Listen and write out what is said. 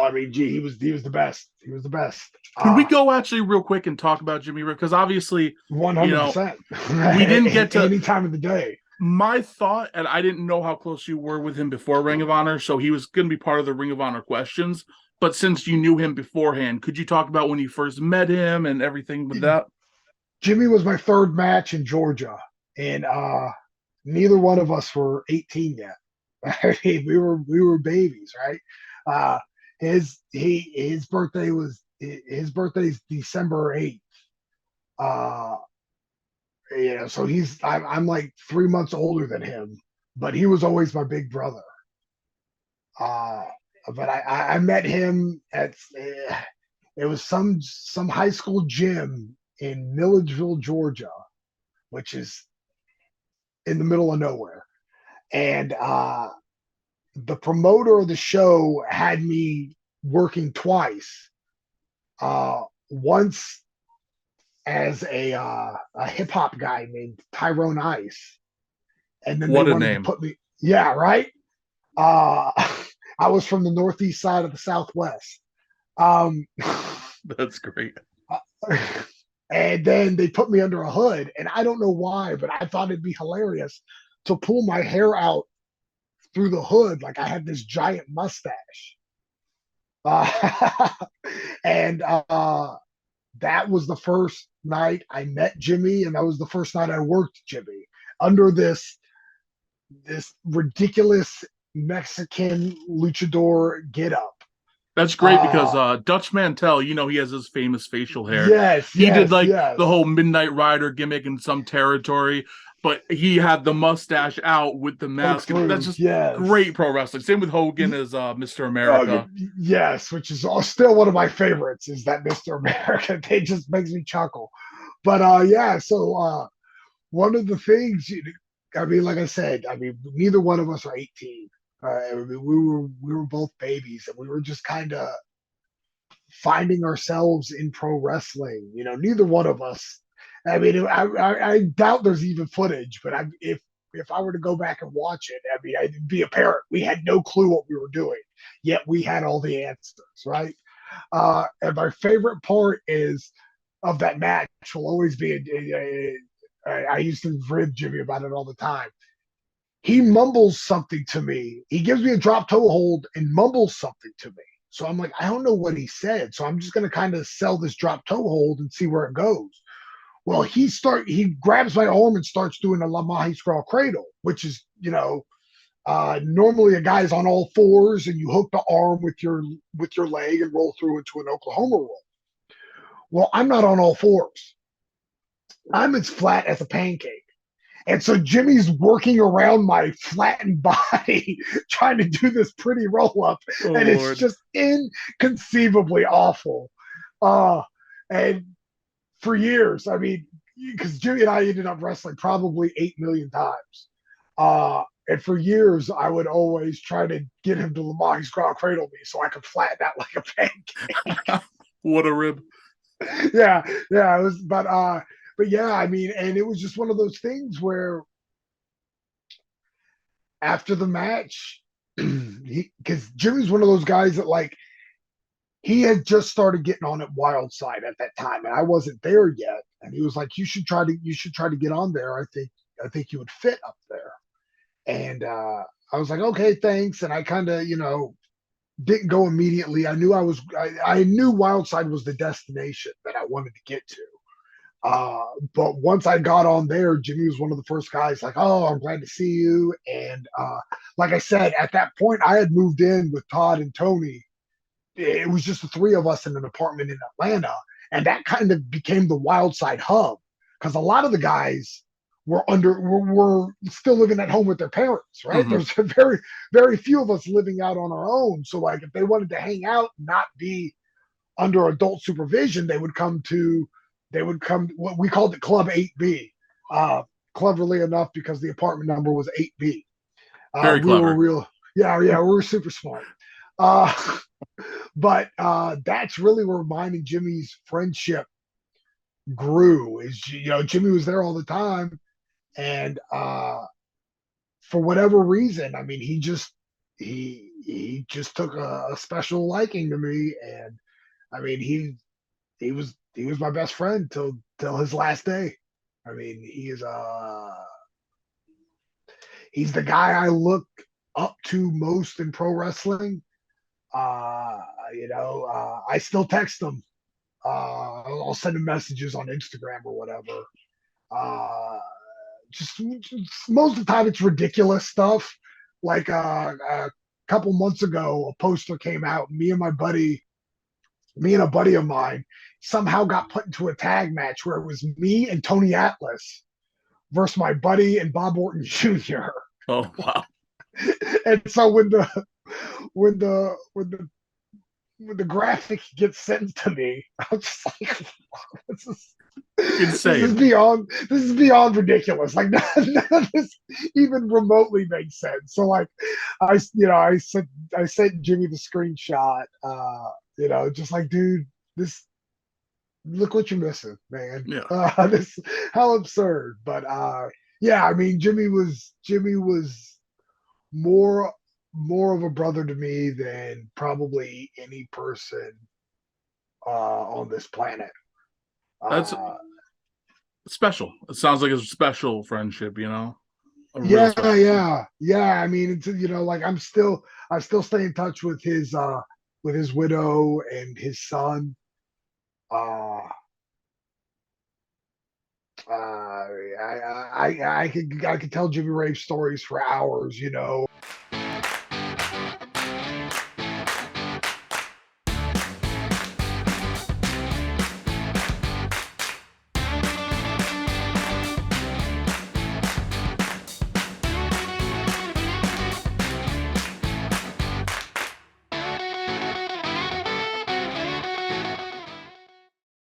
I mean, gee, he was the best. He was the best. Could we go actually real quick and talk about Jimmy Rave? Because obviously, you know, 100%. we didn't get to Any time of the day. my thought, and I didn't know how close you were with him before Ring of Honor, so he was going to be part of the Ring of Honor questions. But since you knew him beforehand, could you talk about when you first met him and everything with that? Jimmy was my third match in Georgia, and neither one of us were 18 yet. I mean, we were babies, right? Uh, his birthday's December 8th. Uh, so I'm like 3 months older than him, but he was always my big brother. Uh, but I met him at it was some high school gym in Milledgeville, Georgia, which is in the middle of nowhere. And the promoter of the show had me working twice. Once as a hip hop guy named Tyrone Ice, and then they What a wanted to name. put me. Yeah, right. Uh, I was from the northeast side of the Southwest. Um, That's great. and then they put me under a hood, and I don't know why, but I thought it'd be hilarious to pull my hair out through the hood like I had this giant mustache. Uh, and that was the first night I met Jimmy, and that was the first night I worked Jimmy under this ridiculous Mexican luchador get up. That's great because Uh, Dutch Mantel, he has his famous facial hair. yes, He did yes, like the yes. whole Midnight Rider gimmick in some territory, but he had the mustache out with the Poke mask, and that's through, just great yes. pro wrestling. Same with Hogan as Mr. Oh, America. yes, which is still one of my favorites is that Mr. America. It just makes me chuckle. But yeah, so one of the things, I mean, like I said, I mean, neither one of us are 18. I mean, we were both babies, and we were just kind of finding ourselves in pro wrestling. Neither one of us. I mean, I doubt there's even footage, but if I were to go back and watch it, I mean, it'd be apparent we had no clue what we were doing, yet we had all the answers, right? And my favorite part is of that match will always be. I used to rib Jimmy about it all the time. He mumbles something to me. He gives me a drop toe hold and mumbles something to me. So I'm like, I don't know what he said. So I'm just going to kind of sell this drop toe hold and see where it goes. Well, he grabs my arm and starts doing a La Mahi Scrawl Cradle, which is, normally a guy's on all fours and you hook the arm with your leg and roll through into an Oklahoma roll. Well, I'm not on all fours. I'm as flat as a pancake. And so Jimmy's working around my flattened body, trying to do this pretty roll up, Oh and it's Lord. just inconceivably awful. Uh, and for years, I mean, because Jimmy and I ended up wrestling probably 8 million times. And for years, I would always try to get him to Lamaghi's ground cradle me so I could flatten out like a pancake. What a rib. Yeah, yeah, it was, but yeah, I mean, and it was just one of those things where after the match, because Jimmy's one of those guys that like he had just started getting on at Wildside at that time, and I wasn't there yet. And he was like, "You should try to get on there. I think you would fit up there." And I was like, "Okay, thanks." And I kind of, didn't go immediately. I knew Wildside was the destination that I wanted to get to. But once I got on there, Jimmy was one of the first guys like, "Oh, I'm glad to see you." And like I said, at that point, I had moved in with Todd and Tony. It was just the three of us in an apartment in Atlanta, and that kind of became the Wild Side hub because a lot of the guys were still living at home with their parents, right? Mm-hmm. There's very very few of us living out on our own. So like if they wanted to hang out, and not be under adult supervision, they would come what we called it Club 8B. Uh, Cleverly enough, because the apartment number was 8B. Very We were clever. real, yeah, yeah, we were super smart. Uh, but that's really where mine and Jimmy's friendship grew. Is Jimmy was there all the time, and for whatever reason, I mean, he just he just took a special liking to me, and I mean he was my best friend till his last day. I mean he's the guy I look up to most in pro wrestling. Uh, I still text him. I'll send him messages on Instagram or whatever. Uh, just most of the time it's ridiculous stuff. Like a couple months ago, a poster came out. Me and a buddy of mine, somehow got put into a tag match where it was me and Tony Atlas versus my buddy and Bob Orton Jr. Oh wow. And so when the when the when the graphic gets sent to me, I'm just like, this is Insane. this is beyond ridiculous. Like none of this even remotely makes sense. So like I sent Jimmy the screenshot. Just like, dude, this look what you're missing, man. Yeah. This how absurd. But yeah, I mean Jimmy was more more of a brother to me than probably any person on this planet. That's Uh, special. It sounds like a special friendship, a real yeah, special friendship. yeah. I mean, it's like I still stay in touch with his widow and his son. Uh, I could tell Jimmy Rave stories for hours.